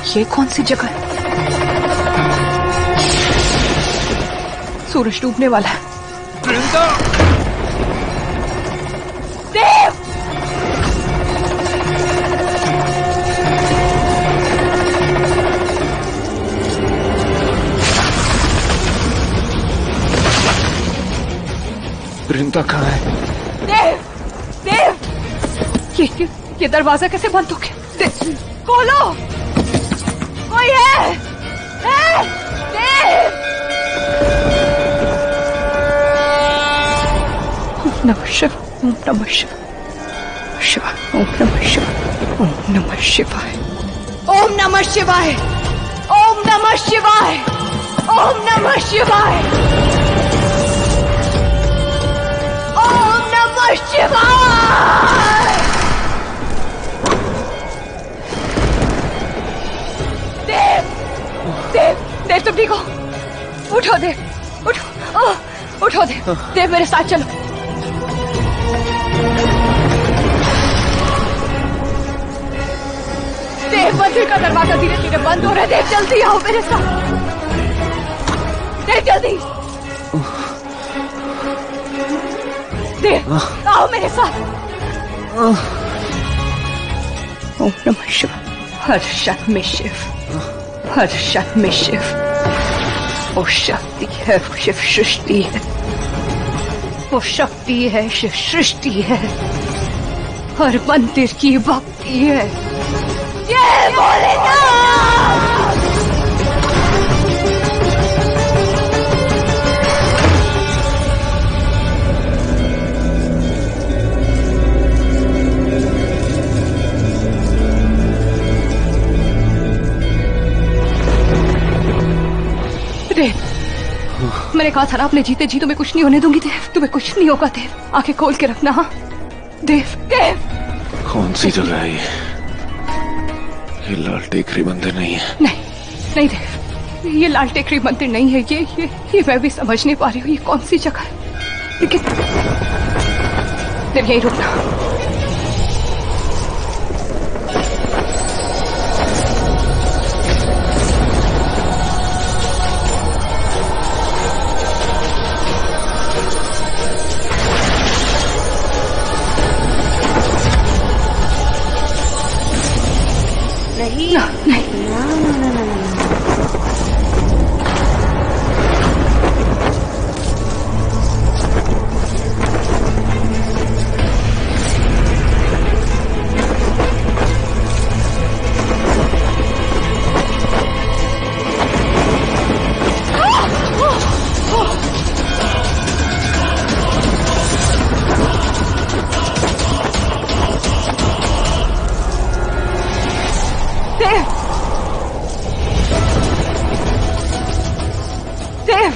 ये कौन सी जगह है? सूरज डूबने वाला है। वृंदा! देव! वृंदा कहाँ है? देव! देव! ये दरवाजा कैसे बंद हो गया? खोलो! कोई है? देव! ओम नमः शिवाय, ओम नमः शिवाय, ओम नमः शिवाय, ओम नमः शिवाय, ओम नमः शिवाय, ओम नमः शिवाय, ओम नमः शिवाय, ओम नमः शिवाय। देव तुम ठीक हो? उठो देव, उठो देव। देव मेरे साथ चलो। देव मंदिर का दरवाजा धीरे धीरे बंद हो रहा है। देव जल्दी आओ मेरे साथ। देव जल्दी। देव आओ मेरे साथ। ओम नमः शिवाय। हर शत में शिव, हर शत में शिव। वो शक्ति है, वो शिव सृष्टि है, वो शक्ति है, शिव सृष्टि है, हर मंदिर की भक्ति है। ये भोलेनाथ! देव, मैंने कहा था ना अपने जीते जी तुम्हें कुछ नहीं होने दूंगी। देव तुम्हें कुछ नहीं होगा। देव आंखें खोल के रखना। हाँ देव। देव कौन सी जगह है ये लाल टेकरी मंदिर नहीं है? नहीं देव, ये लाल टेकरी मंदिर नहीं है। ये मैं भी समझ नहीं पा रही हूँ ये कौन सी जगह है। लेकिन देव यहीं रुकना।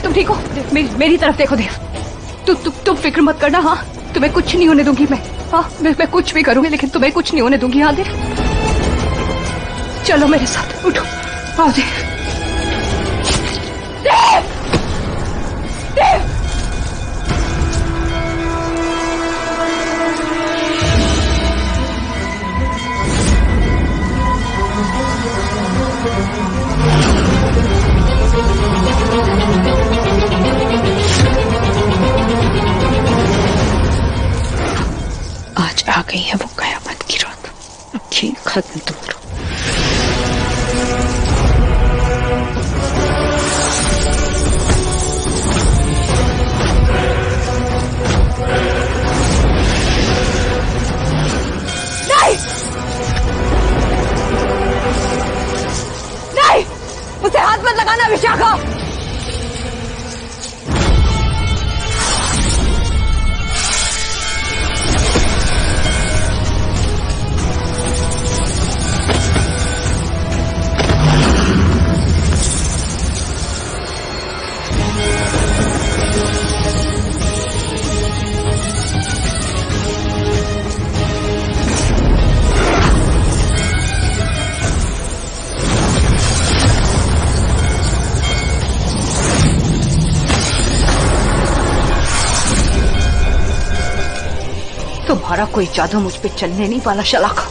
तुम ठीक हो? मेरी तरफ देखो देव। तुम फिक्र मत करना। हाँ तुम्हें कुछ नहीं होने दूंगी मैं। हाँ मैं कुछ भी करूंगी लेकिन तुम्हें कुछ नहीं होने दूंगी। हाँ देव चलो मेरे साथ, उठो। आओ देव। देव देव आज आ गई है वो कयामत की रात। अब खेल खत्म तुम्हारा। नहीं नहीं, मुझे हाथ मत लगाना विशाखा। तुम्हारा कोई जादू मुझ पे चलने नहीं वाला शलाका।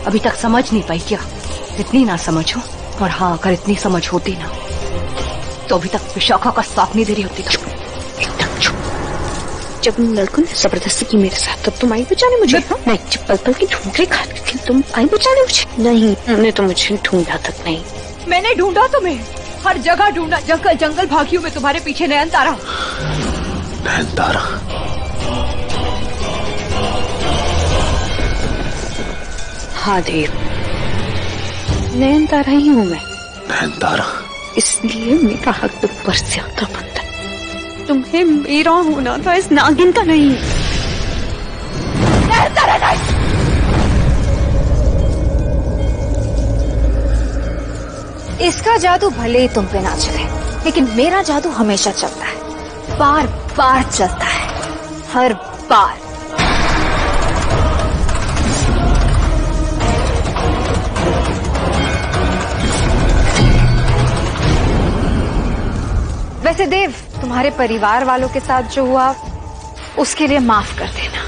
अभी तक समझ नहीं पाई क्या? इतनी ना समझ हो। और हाँ, अगर इतनी समझ होती ना तो अभी तक विशाखा का साथ नहीं दे रही होती। एकदम चुप। जब उन लड़कों ने जबरदस्ती की मेरे साथ तब तुम आई बचाने मुझे? मैं पल पल की ठुमकरे खाती थी, तुम आई बचाने मुझे? नहीं, उन्होंने तो मुझे ढूंढा तक नहीं। मैंने ढूंढा तुम्हें, हर जगह ढूंढा, जंगल जंगल भागी हूँ मैं तुम्हारे पीछे। नयनतारा, नयनतारा, हाँ देव, नयनतारा ही हूँ मैं। नयनतारा, इसलिए मेरा हक तुम पर ज्यादा बनता है। तुम्हें मेरा होना था, इस नागिन का नहीं। नयनतारा नहीं। इसका जादू भले ही तुम पे ना चले, लेकिन मेरा जादू हमेशा चलता है, बार बार चलता है, हर बार। वैसे देव, तुम्हारे परिवार वालों के साथ जो हुआ उसके लिए माफ कर देना।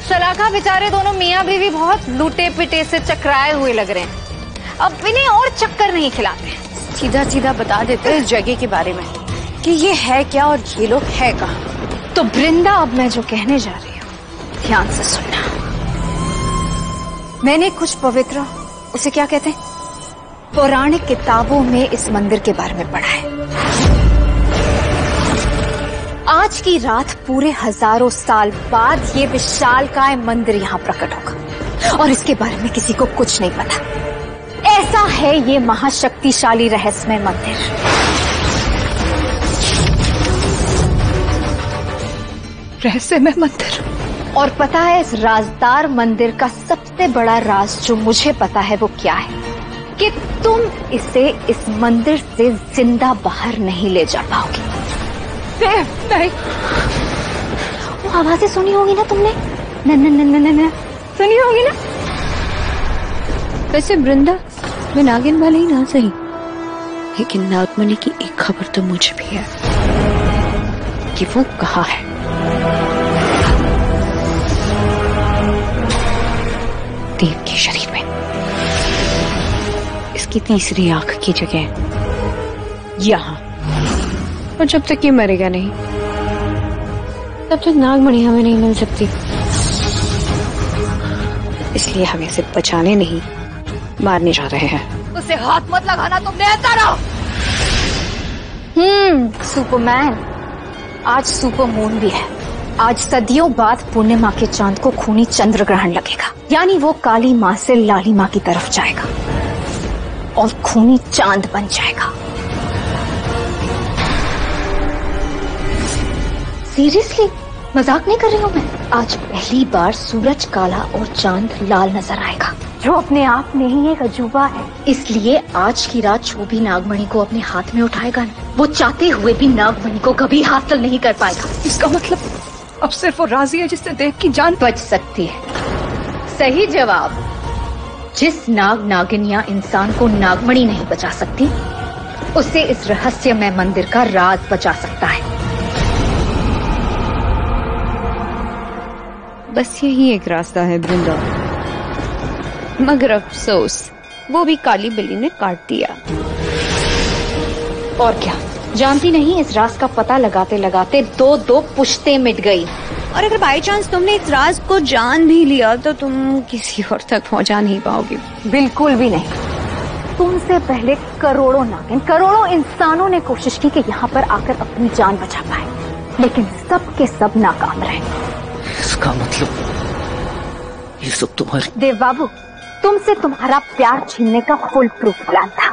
शलाका बेचारे दोनों मियाँ बीवी बहुत लूटे पिटे से चकराए हुए लग रहे हैं। अब इन्हें और चक्कर नहीं खिलाते, सीधा सीधा बता देते हैं इस जगह के बारे में कि ये है क्या और ये लोग है कहाँ। तो वृंदा, अब मैं जो कहने जा रही हूँ ध्यान से सुनना। मैंने कुछ पवित्र, उसे क्या कहते हैं, पौराणिक किताबों में इस मंदिर के बारे में पढ़ा है। आज की रात पूरे हजारों साल बाद ये विशालकाय मंदिर यहाँ प्रकट होगा और इसके बारे में किसी को कुछ नहीं पता। ऐसा है ये महाशक्तिशाली रहस्यमय मंदिर। रहस्यमय मंदिर? और पता है इस राजदार मंदिर का सबसे बड़ा राज जो मुझे पता है वो क्या है? कि तुम इसे इस मंदिर से जिंदा बाहर नहीं ले जा पाओगे। नहीं। वो आवाजें सुनी होगी ना तुमने? न न न न न सुनी होगी ना? वैसे वृंदा, मैं नागिन वाले ही ना सही, लेकिन नागमणि की एक खबर तो मुझे भी है कि वो कहाँ है। देव के शरीर में, इसकी तीसरी आंख की जगह यहाँ। और जब तक ये मरेगा नहीं तब तक नागमणि हमें नहीं मिल सकती। इसलिए हम इसे बचाने नहीं, मारने जा रहे हैं। उसे हाथ मत लगाना तुम नयनतारा। सुपरमैन, आज सुपर मून भी है। आज सदियों बाद पूर्णिमा के चांद को खूनी चंद्र ग्रहण लगेगा, यानी वो काली माँ से लाली माँ की तरफ जाएगा और खूनी चांद बन जाएगा। सीरियसली, मजाक नहीं कर रही हूँ मैं। आज पहली बार सूरज काला और चांद लाल नजर आएगा, जो अपने आप में ही एक अजूबा है। इसलिए आज की रात जो भी नागमणि को अपने हाथ में उठाएगा ना, वो चाहते हुए भी नागमणि को कभी हासिल नहीं कर पाएगा। इसका मतलब अब सिर्फ वो राजी है जिससे देव की जान बच सकती है। सही जवाब। जिस नाग नागिन या इंसान को नागमणि नहीं बचा सकती, उसे इस रहस्यमय मंदिर का राज बचा सकता है। बस यही एक रास्ता है वृंदा, मगर अफसोस वो भी काली बिल्ली ने काट दिया। और क्या, जानती नहीं, इस राज का पता लगाते लगाते दो पुश्तें मिट गई। और अगर बाई चांस तुमने इस राज को जान भी लिया तो तुम किसी और तक पहुंचा नहीं पाओगी। बिल्कुल भी नहीं। तुमसे पहले करोड़ों नागिन, करोड़ों इंसानों ने कोशिश की कि यहाँ पर आकर अपनी जान बचा पाए, लेकिन सब के सब नाकाम रहे। इसका मतलब ये सब तुम्हारी। देव बाबू, तुमसे तुम्हारा प्यार छीनने का फुल प्रूफ प्लान था।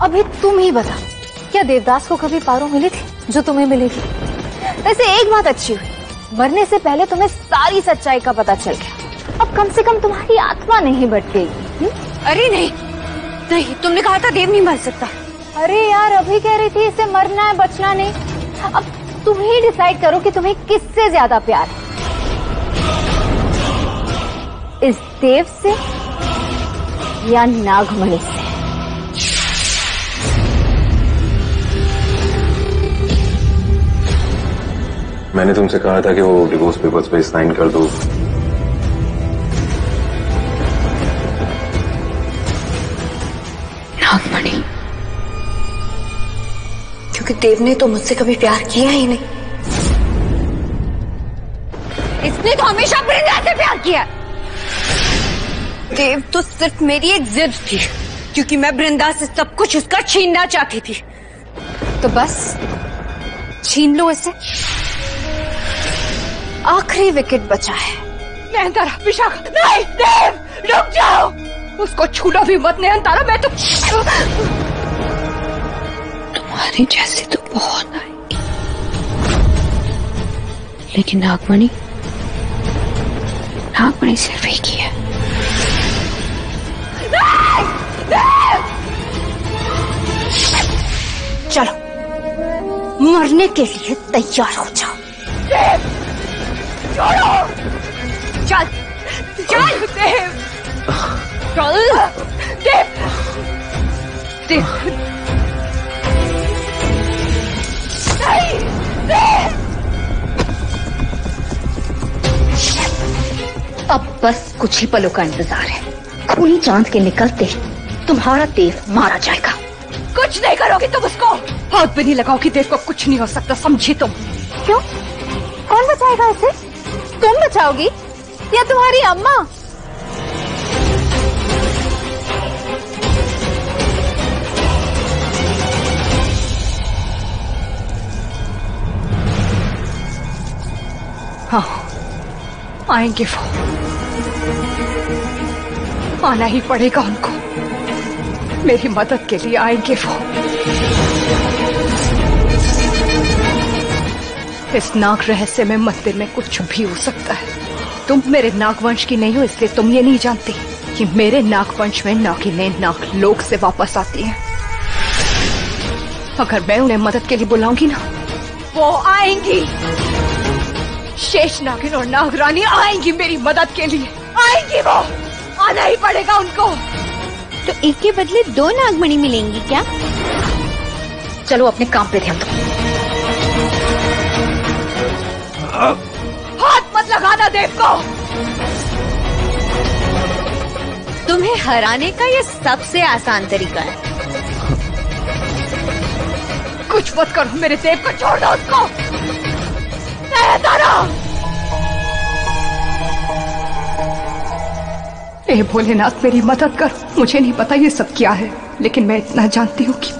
अभी तुम ही बता, क्या देवदास को कभी पारो मिली थी जो तुम्हें मिलेगी? वैसे एक बात अच्छी हुई, मरने से पहले तुम्हें सारी सच्चाई का पता चल गया। अब कम से कम तुम्हारी आत्मा नहीं भटक गई। अरे नहीं नहीं, तुमने कहा था देव नहीं मर सकता। अरे यार, अभी कह रही थी इसे मरना है, बचना नहीं। अब तुम ही डिसाइड करो कि तुम्हें किससे ज्यादा प्यार है, इस देव से या नागमणि से। मैंने तुमसे कहा था कि वो डिवोर्स पेपर्स पे साइन कर दो। नागमणि, क्योंकि देव ने तो मुझसे कभी प्यार किया ही नहीं। इसने तो हमेशा वृंदा से प्यार किया। देव तो सिर्फ मेरी एक जिद थी, क्योंकि मैं वृंदा से सब कुछ उसका छीनना चाहती थी। तो बस छीन लो इसे। आखिरी विकेट बचा है। नयनतारा, विशाखा, नहीं, देव, रुक जाओ। उसको छूना भी मत नयनतारा, मैं तो तुम्हारी जैसी तो बहुत आएगी, लेकिन नागमणि सिर्फ एक ही है। चलो, मरने के लिए तैयार हो जाओ। छोड़ो, चल चल देव, चल देव, देव, नहीं, देव। अब बस कुछ ही पलों का इंतजार है। खूनी चांद के निकलते ही तुम्हारा देव मारा जाएगा। कुछ नहीं करोगी तुम उसको। हाथ भी नहीं लगाओगी, देव को कुछ नहीं हो सकता, समझी तुम? क्यों? कौन बचाएगा उसे? तुम बचाओगी या तुम्हारी अम्मा? हाँ, आएंगे वो, आना ही पड़ेगा उनको। मेरी मदद के लिए आएंगे वो। इस नाग रहस्य में मंदिर में कुछ भी हो सकता है। तुम मेरे नागवंश की नहीं हो, इसलिए तुम ये नहीं जानती कि मेरे नागवंश में नागिनें नागलोक से वापस आती हैं। अगर मैं उन्हें मदद के लिए बुलाऊंगी ना, वो आएंगी। शेष नागिन और नागरानी आएंगी मेरी मदद के लिए, आएंगी वो। आना ही पड़ेगा उनको। तो एक के बदले दो नागमणि मिलेंगी क्या? चलो अपने काम पे ध्यान दो। हाथ मत लगाना देव को। तुम्हें हराने का ये सबसे आसान तरीका है। कुछ मत करो, मेरे देव को छोड़ दो उसको। नयनतारा, ए भोलेनाथ, मेरी मदद कर। मुझे नहीं पता ये सब क्या है, लेकिन मैं इतना जानती हूँ कि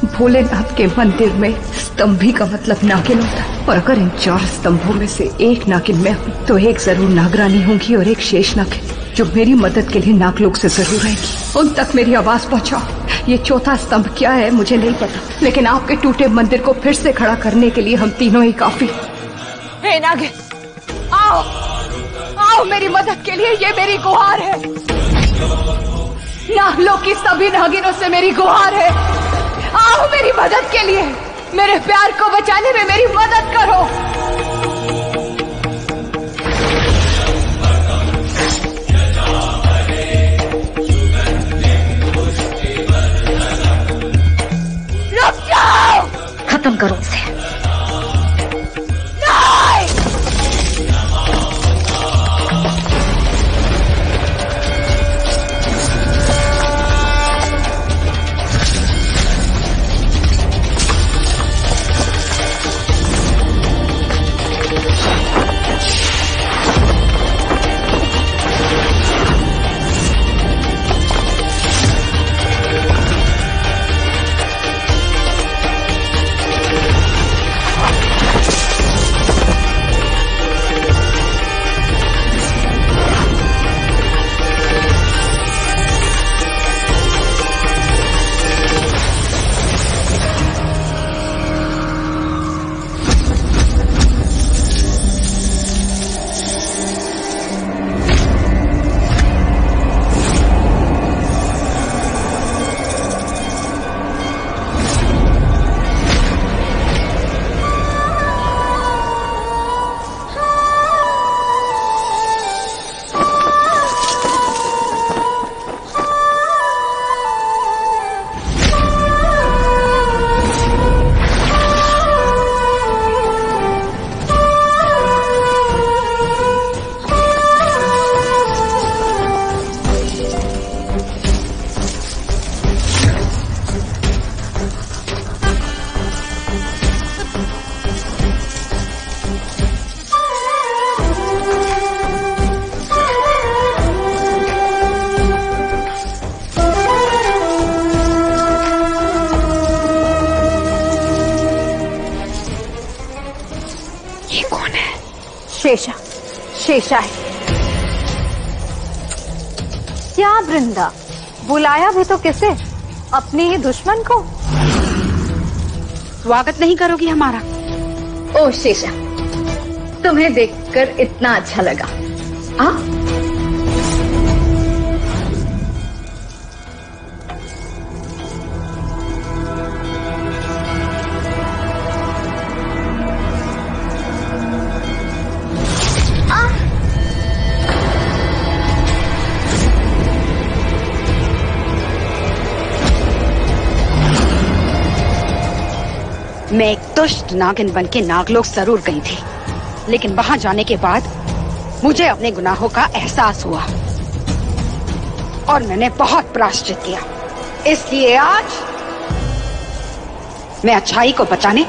भोलेनाथ के मंदिर में स्तंभी का मतलब नागिन होता है। और अगर इन 4 स्तंभों में से एक नागिन मैं हूँ, तो एक जरूर नागरानी होंगी और एक शेष नागिन, जो मेरी मदद के लिए नागलोक से जरूर आएगी। उन तक मेरी आवाज पहुँचाओ। ये चौथा स्तंभ क्या है मुझे नहीं पता, लेकिन आपके टूटे मंदिर को फिर से खड़ा करने के लिए हम तीनों ही काफी। हे नागिन, आओ आओ मेरी मदद के लिए, ये मेरी गुहार है। नागलोक की सभी नागिनों से मेरी गुहार है। आओ मेरी मदद के लिए, मेरे प्यार को बचाने में मेरी मदद करो। रुक जाओ, खत्म करो उसे। शेषा, शेषा है। क्या वृंदा, बुलाया भी तो किसे? अपने ही दुश्मन को। स्वागत नहीं करोगी हमारा? ओ शेषा, तुम्हें देखकर इतना अच्छा लगा। हाँ, मैं एक दुष्ट नागिन बनके नागलोक जरूर गई थी, लेकिन वहां जाने के बाद मुझे अपने गुनाहों का एहसास हुआ और मैंने बहुत प्रायश्चित किया। इसलिए आज मैं अच्छाई को बचाने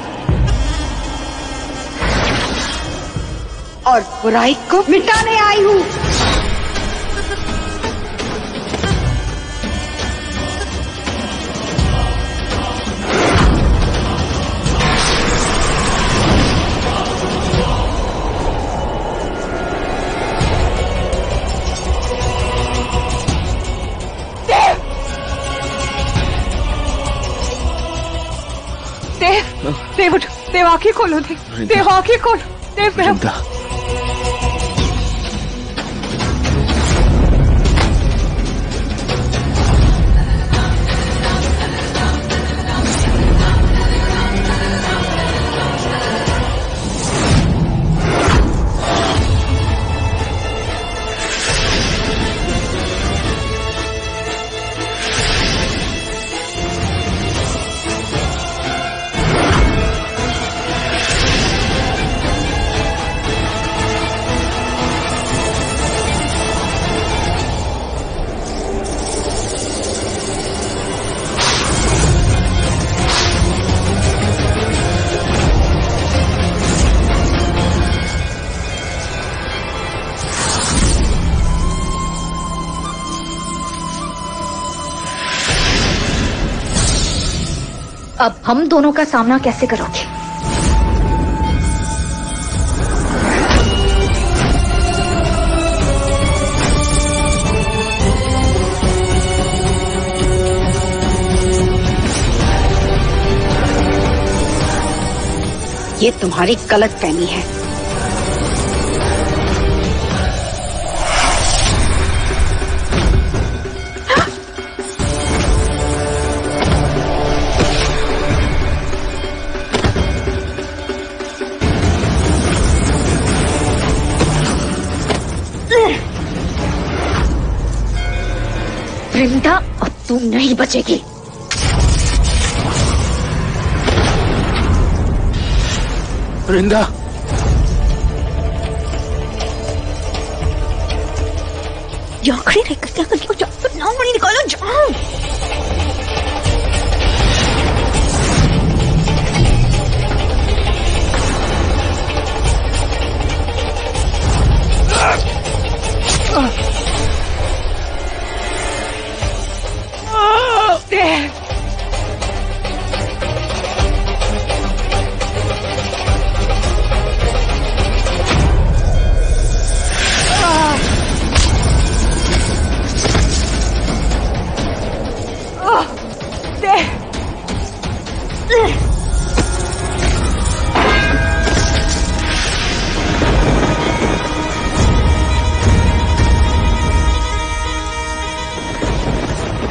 और बुराई को मिटाने आई हूँ। देव उठ, देव आंखें खोलो, देव आंखें खोलो, देव। वृंदा, अब हम दोनों का सामना कैसे करोगे? ये तुम्हारी गलतफहमी है। वृंदा, अब तू नहीं बचेगी। वृंदा, ये आखिरी रह क्या करके हो? जाओ, नाम नहीं निकालो, जाओ।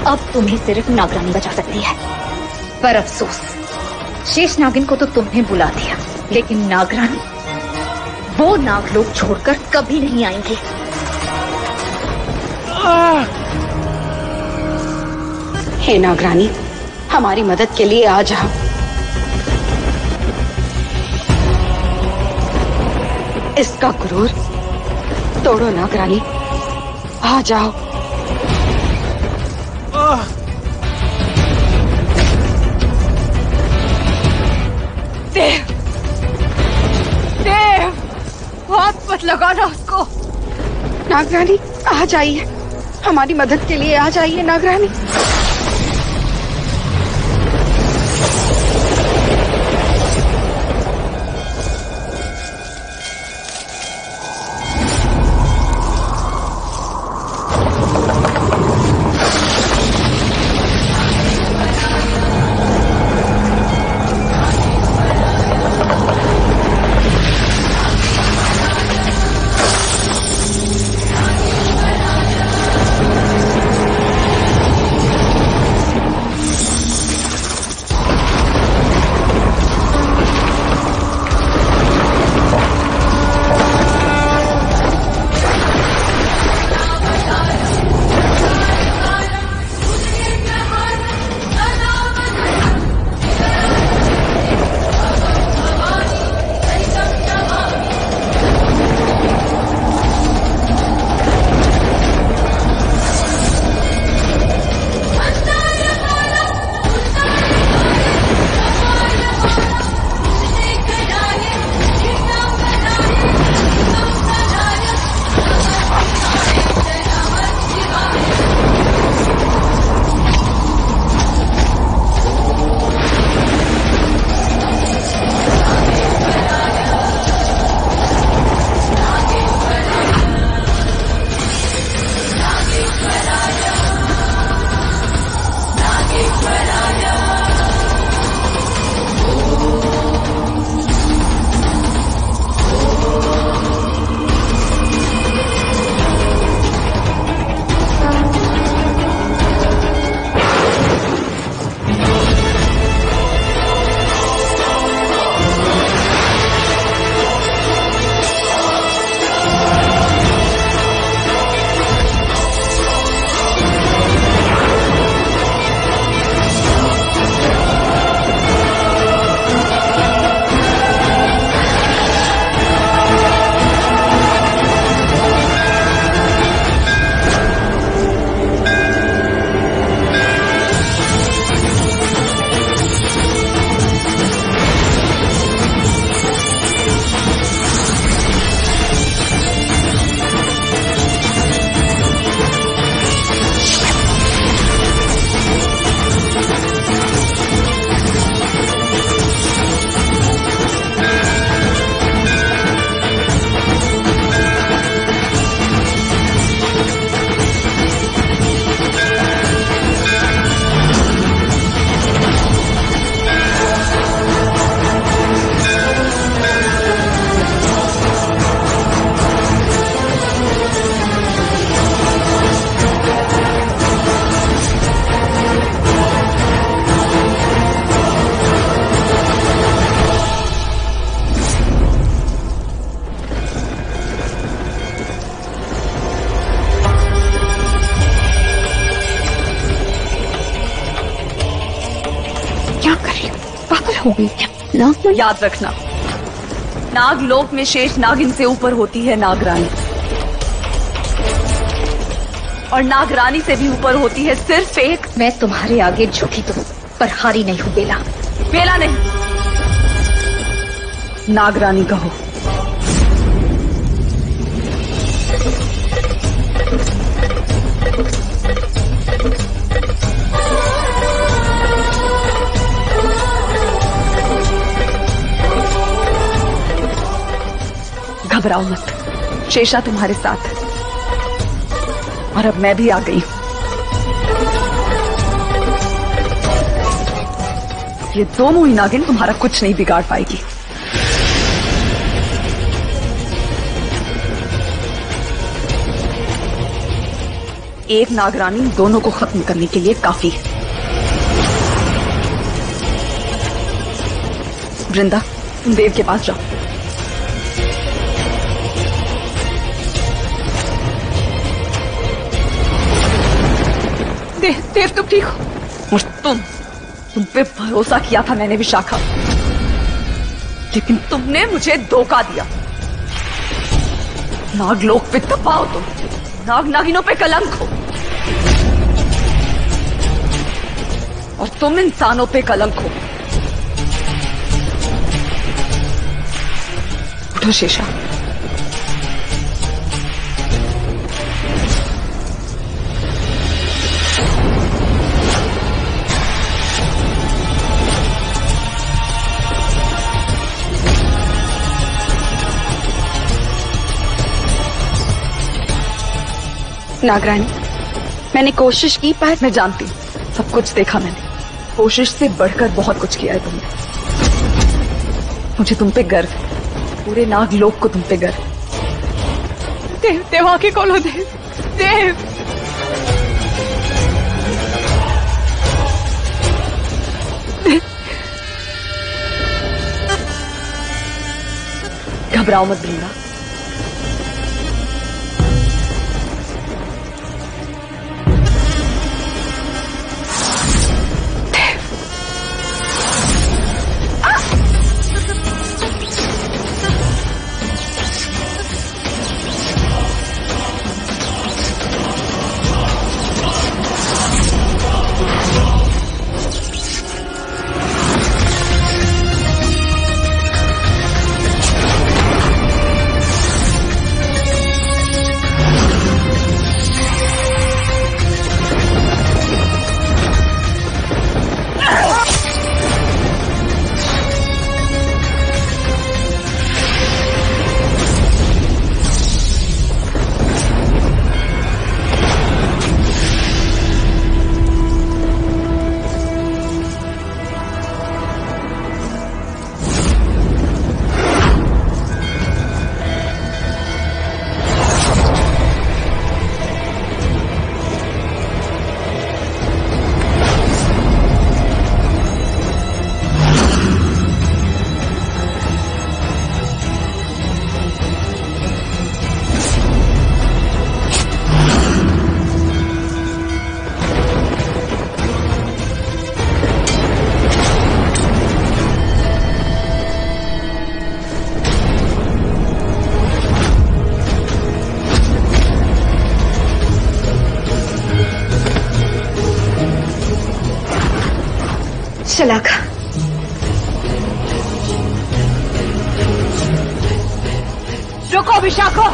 अब तुम्हें सिर्फ नागरानी बचा सकती है, पर अफसोस शेष नागिन को तो तुमने बुला दिया, लेकिन नागरानी वो नागलोक छोड़कर कभी नहीं आएंगे। हे नागरानी, हमारी मदद के लिए आ जाओ। इसका क्रूर तोड़ो नागरानी, आ जाओ। देव, देव, हाथ मत लगाना उसको। नागरानी आ जाइए, हमारी मदद के लिए आ जाइए नागरानी। क्या हो गई? नाग याद रखना, नागलोक में शेष नागिन से ऊपर होती है नागरानी, और नागरानी से भी ऊपर होती है सिर्फ एक। मैं तुम्हारे आगे झुकी तो, पर हारी नहीं हूँ बेला। बेला नहीं, नागरानी कहो। घबराओ मत, शेषा तुम्हारे साथ है, और अब मैं भी आ गई हूं। ये दोनों ही नागिन तुम्हारा कुछ नहीं बिगाड़ पाएगी। एक नागरानी दोनों को खत्म करने के लिए काफी है। वृंदा, तुम देव के पास जाओ। देव तुम ठीक हो? और तुम पे भरोसा किया था मैंने विशाखा, लेकिन तुमने मुझे धोखा दिया। नागलोक पे दबाओ तुम, नागिनों पे कलंक हो, और तुम इंसानों पे कलंक हो। उठो शेषा। नागरानी, मैंने कोशिश की, पर मैं जानती हूँ, सब कुछ देखा मैंने। कोशिश से बढ़कर बहुत कुछ किया है तुमने। मुझे तुम पे गर्व है, पूरे नागलोक को तुम पे गर्व। देव आके खोलो, देव। घबराओ मत वृंदा, शलाका, रुको विशाखा,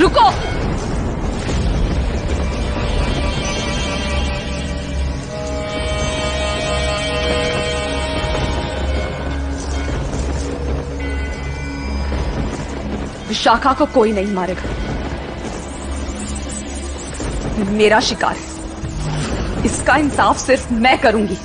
रुको। विशाखा को कोई नहीं मारेगा, मेरा शिकार है, इसका इंसाफ सिर्फ मैं करूंगी।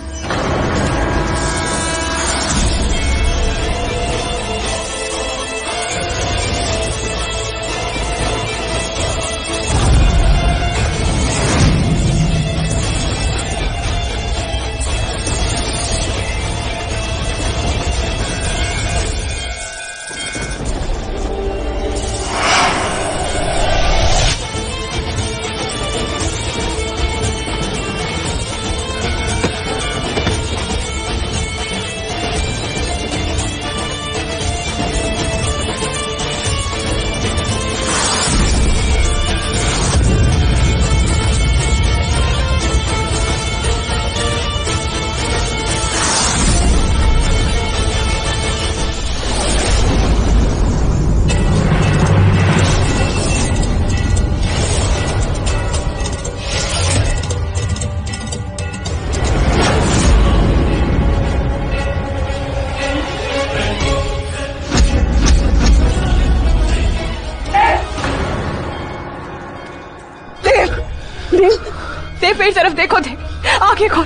मेरी तरफ देखो देव, आंखें खोल।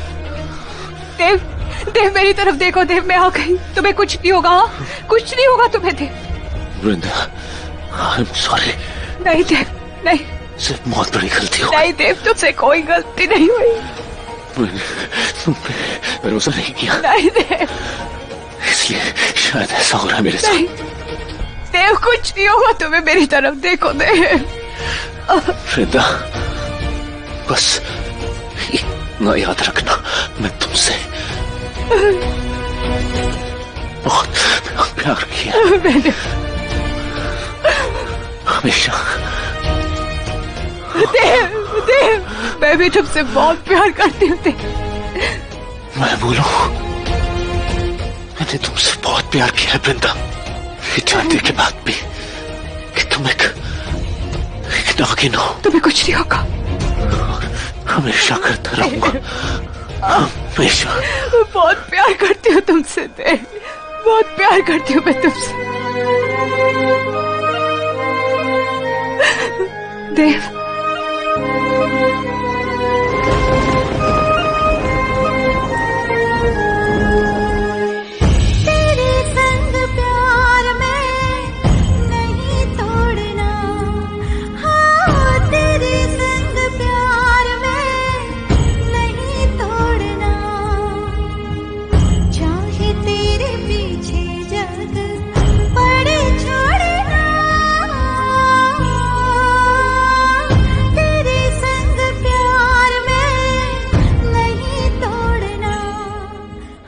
देव, देव मेरी तरफ देखो देव, मैं आ गई, तुम्हें कुछ नहीं होगा, कुछ नहीं होगा तुम्हें देव। वृंदा, आई एम सॉरी। नहीं देव, नहीं, सिर्फ बहुत बड़ी गलती हो। नहीं देव, तुमसे कोई गलती नहीं हुई। मैंने तुम पे भरोसा नहीं किया। नहीं देव, इसलिए शायद ऐसा हो रहा है मेरे साथ। नहीं देव, कुछ नहीं होगा तुम्हें, मेरी तरफ देखो देव। वृंदा, बस इतना याद रखना, मैं तुमसे बहुत प्यार किया। मैंने हमेशा। देव, देव, मैं भी तुमसे बहुत प्यार करती हूँ देव। मैं बोलूं, मैंने तुमसे बहुत प्यार किया है वृंदा, ये जानने के बाद भी कि तुम एक नागिन हो। तुम्हें कुछ नहीं होगा, हमेशा करता रहूंगा, हमेशा। बहुत प्यार करती हूँ तुमसे देव, बहुत प्यार करती हूँ मैं तुमसे देव।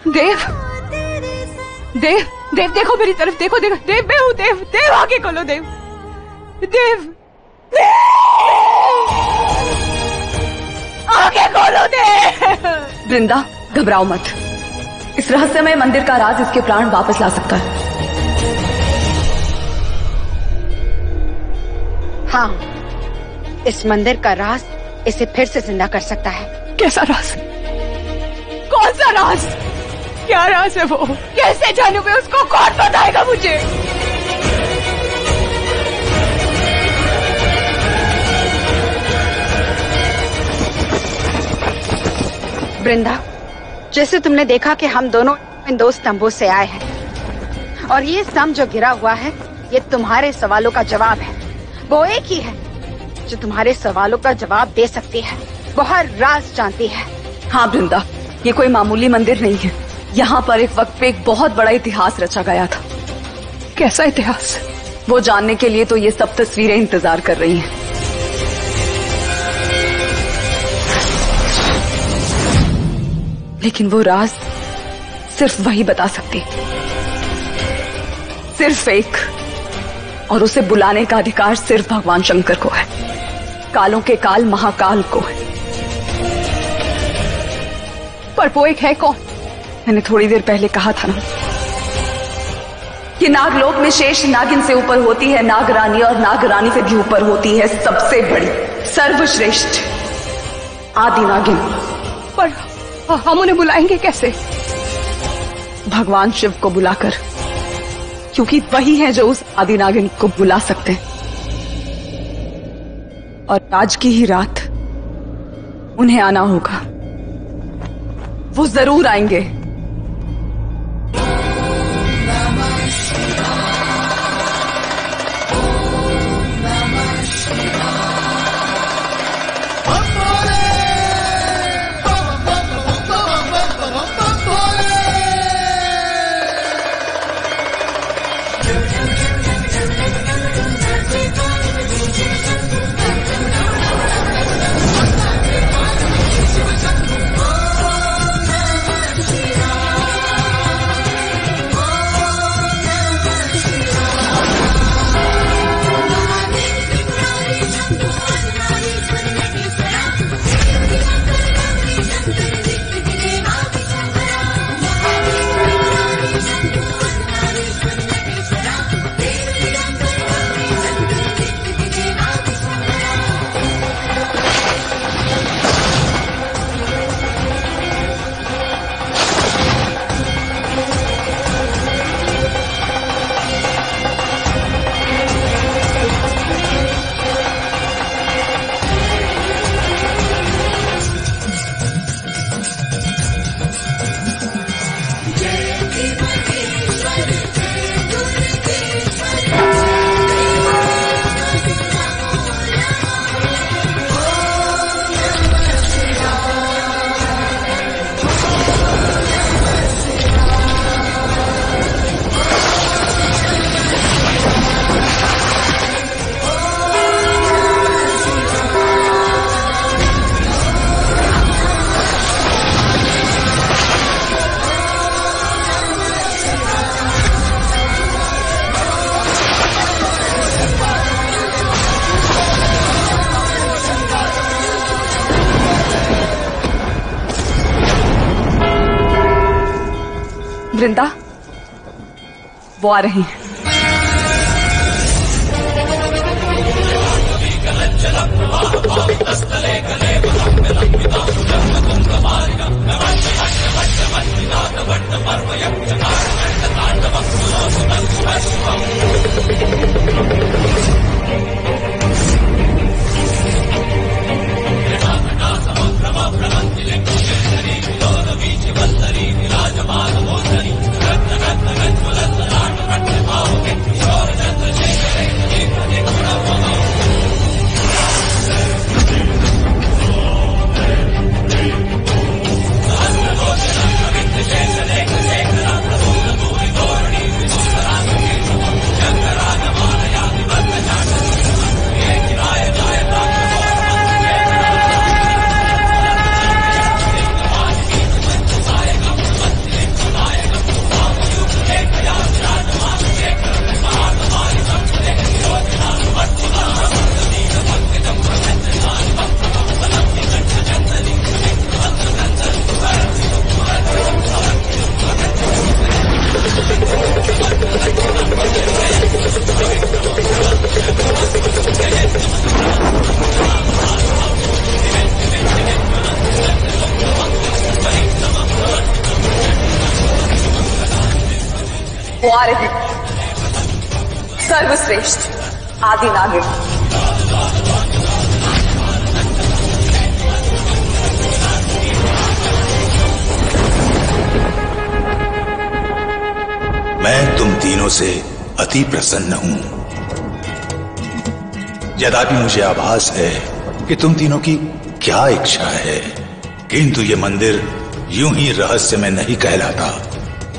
देव, देव, देव देखो मेरी तरफ, देखो देखो देव, मैं हूँ देव। देव आगे खोलो देव, देव, आगे खोलो देव। वृंदा, घबराओ मत, इस रहस्यमय मंदिर का राज इसके प्राण वापस ला सकता है। हाँ, इस मंदिर का राज इसे फिर से जिंदा कर सकता है। कैसा राज? कौन सा राज? क्या राज है वो? कैसे जानूं मैं उसको? कौन बताएगा मुझे? वृंदा, जैसे तुमने देखा कि हम दोनों इन 2 स्तंभों से आए हैं और ये स्तंभ जो गिरा हुआ है ये तुम्हारे सवालों का जवाब है। वो एक ही है जो तुम्हारे सवालों का जवाब दे सकती है, वो हर राज जानती है। हाँ वृंदा, ये कोई मामूली मंदिर नहीं है, यहाँ पर एक वक्त पे एक बहुत बड़ा इतिहास रचा गया था। कैसा इतिहास? वो जानने के लिए तो ये सब तस्वीरें इंतजार कर रही हैं। लेकिन वो राज सिर्फ वही बता सकती, सिर्फ एक, और उसे बुलाने का अधिकार सिर्फ भगवान शंकर को है, कालों के काल महाकाल को है। पर वो एक है कौन? मैंने थोड़ी देर पहले कहा था ना कि नागलोक में शेष नागिन से ऊपर होती है नागरानी, और नागरानी से भी ऊपर होती है सबसे बड़ी सर्वश्रेष्ठ आदि नागिन। पर हम उन्हें बुलाएंगे कैसे? भगवान शिव को बुलाकर, क्योंकि वही है जो उस आदि नागिन को बुला सकते हैं। और आज की ही रात उन्हें आना होगा, वो जरूर आएंगे। वृंदा, वो आ रही हैं। वो आ रहे हैं, सर्वश्रेष्ठ आदि नागिन। मैं तुम तीनों से अति प्रसन्न हूं। यद्यपि मुझे आभास है कि तुम तीनों की क्या इच्छा है, किंतु ये मंदिर यूं ही रहस्य में नहीं कहलाता।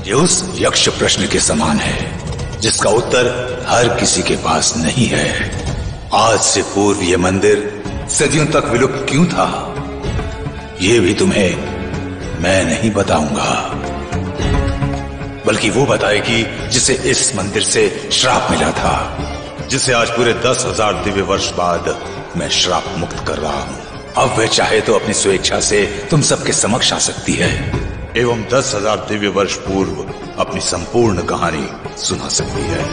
ये उस यक्ष प्रश्न के समान है जिसका उत्तर हर किसी के पास नहीं है। आज से पूर्व ये मंदिर सदियों तक विलुप्त क्यों था, ये भी तुम्हें मैं नहीं बताऊंगा, बल्कि वो बताएगी जिसे इस मंदिर से श्राप मिला था, जिसे आज पूरे 10,000 दिव्य वर्ष बाद मैं श्राप मुक्त कर रहा हूं। अब वह चाहे तो अपनी स्वेच्छा से तुम सबके समक्ष आ सकती है एवं 10,000 दिव्य वर्ष पूर्व अपनी संपूर्ण कहानी सुना सकती है।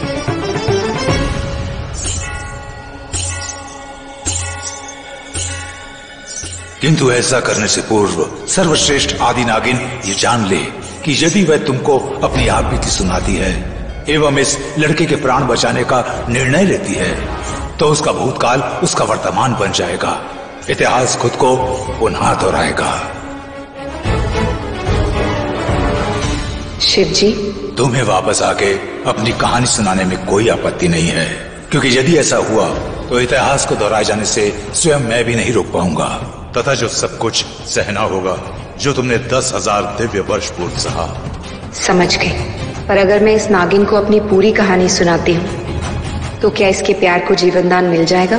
किंतु ऐसा करने से पूर्व सर्वश्रेष्ठ आदि नागिन ये जान ले कि यदि वह तुमको अपनी आप बीती सुनाती है एवं इस लड़के के प्राण बचाने का निर्णय लेती है, तो उसका भूतकाल उसका वर्तमान बन जाएगा। इतिहास खुद को पुनः दोहराएगा। शिव जी, तुम्हें वापस आके अपनी कहानी सुनाने में कोई आपत्ति नहीं है, क्योंकि यदि ऐसा हुआ तो इतिहास को दोहराए जाने से स्वयं मैं भी नहीं रोक पाऊंगा, तथा जो सब कुछ सहना होगा जो तुमने 10,000 दिव्य वर्ष पूर्व सहा। समझ गई। पर अगर मैं इस नागिन को अपनी पूरी कहानी सुनाती हूँ तो क्या इसके प्यार को जीवन दान मिल जाएगा?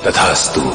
तथास्तु।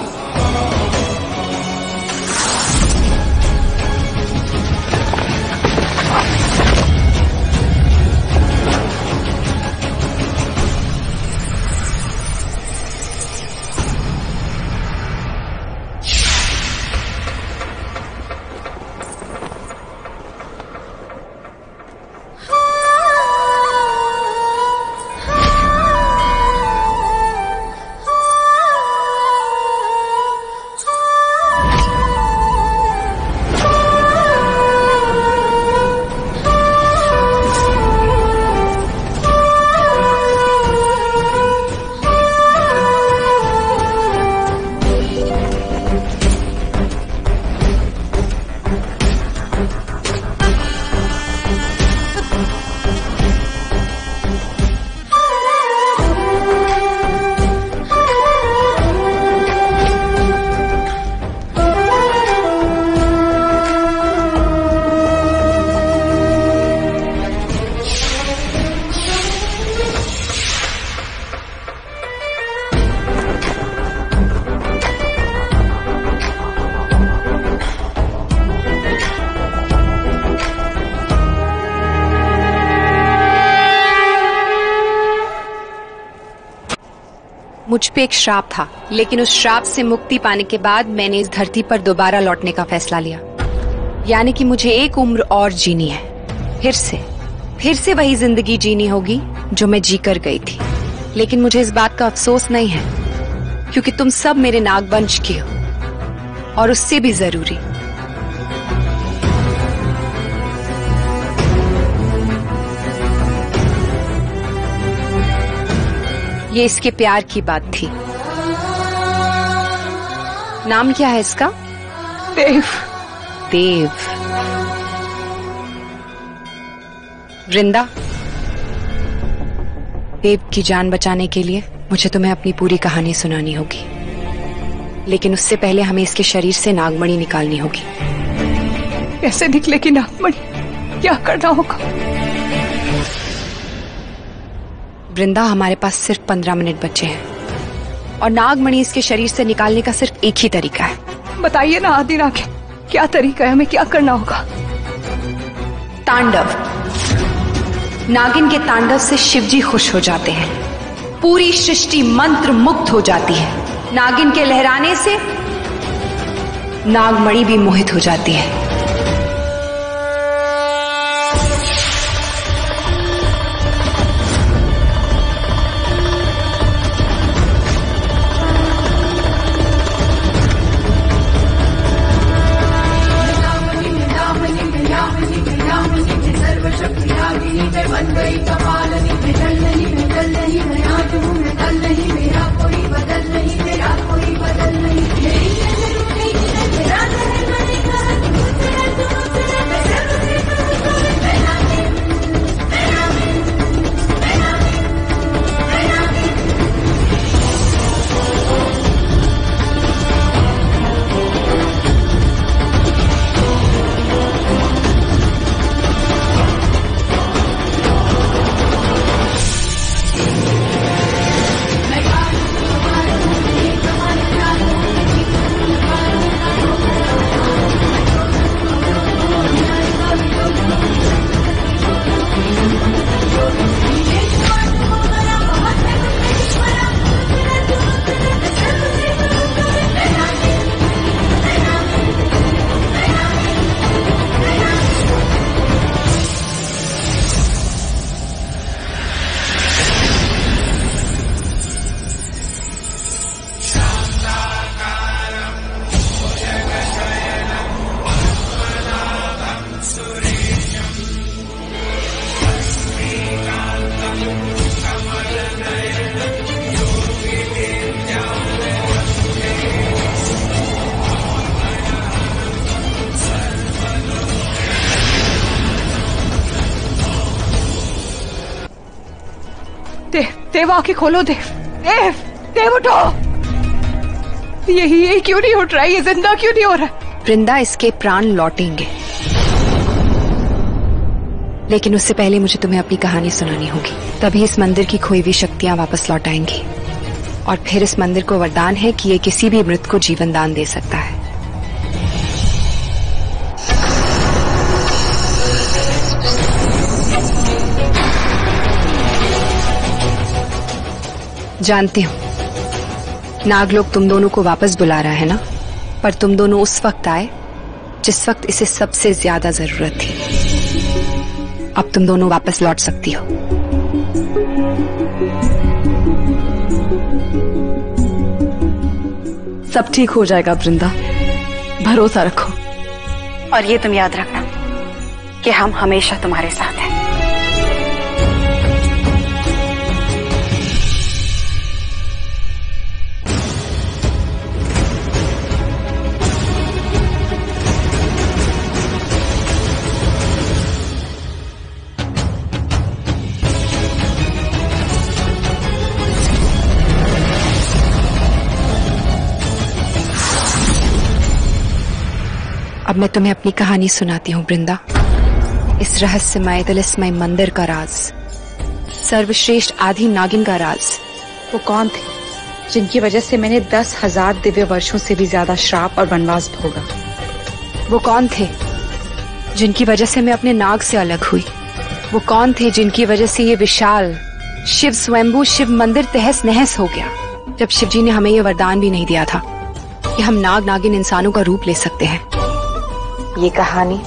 मुझ पे एक श्राप था, लेकिन उस श्राप से मुक्ति पाने के बाद मैंने इस धरती पर दोबारा लौटने का फैसला लिया। यानी कि मुझे एक उम्र और जीनी है, फिर से वही जिंदगी जीनी होगी जो मैं जी कर गई थी। लेकिन मुझे इस बात का अफसोस नहीं है, क्योंकि तुम सब मेरे नागवंश के हो, और उससे भी जरूरी ये इसके प्यार की बात थी। नाम क्या है इसका? देव। देव। वृंदा, देव की जान बचाने के लिए मुझे तुम्हें अपनी पूरी कहानी सुनानी होगी, लेकिन उससे पहले हमें इसके शरीर से नागमणि निकालनी होगी। कैसे निकलेगी नागमणि? क्या करना होगा? वृंदा, हमारे पास सिर्फ 15 मिनट बचे हैं, और नागमणि इसके शरीर से निकालने का सिर्फ एक ही तरीका है। बताइए ना आदि नागिन, क्या तरीका है? हमें क्या करना होगा? तांडव। नागिन के तांडव से शिवजी खुश हो जाते हैं, पूरी सृष्टि मंत्र मुक्त हो जाती है। नागिन के लहराने से नागमणि भी मोहित हो जाती है। देव, आंखें खोलो। देव, देव, देव उठो। ये क्यों नहीं उठ रहा है? ये जिंदा क्यों नहीं हो रहा है? वृंदा, इसके प्राण लौटेंगे, लेकिन उससे पहले मुझे तुम्हें अपनी कहानी सुनानी होगी। तभी इस मंदिर की खोई हुई शक्तियां वापस लौट आएंगी, और फिर इस मंदिर को वरदान है कि ये किसी भी मृत को जीवन दान दे सकता है। जानती हूँ नागलोक तुम दोनों को वापस बुला रहा है ना, पर तुम दोनों उस वक्त आए जिस वक्त इसे सबसे ज्यादा जरूरत थी। अब तुम दोनों वापस लौट सकती हो। सब ठीक हो जाएगा वृंदा, भरोसा रखो। और ये तुम याद रखना कि हम हमेशा तुम्हारे साथ हैं। अब मैं तुम्हें अपनी कहानी सुनाती हूँ वृंदा। इस रहस्यमय तिलिस्मय मंदिर का राज, सर्वश्रेष्ठ आदि नागिन का राज। वो कौन थे जिनकी वजह से मैंने 10,000 दिव्य वर्षों से भी ज्यादा श्राप और वनवास भोगा? वो कौन थे जिनकी वजह से मैं अपने नाग से अलग हुई? वो कौन थे जिनकी वजह से ये विशाल शिव स्वयंभू शिव मंदिर तहस नहस हो गया? जब शिवजी ने हमें यह वरदान भी नहीं दिया था कि हम नाग नागिन इंसानों का रूप ले सकते हैं। ये कहानी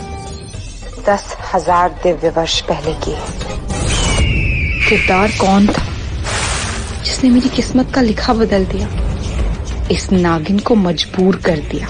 10,000 दिव्य वर्ष पहले की है। किरदार कौन था जिसने मेरी किस्मत का लिखा बदल दिया, इस नागिन को मजबूर कर दिया?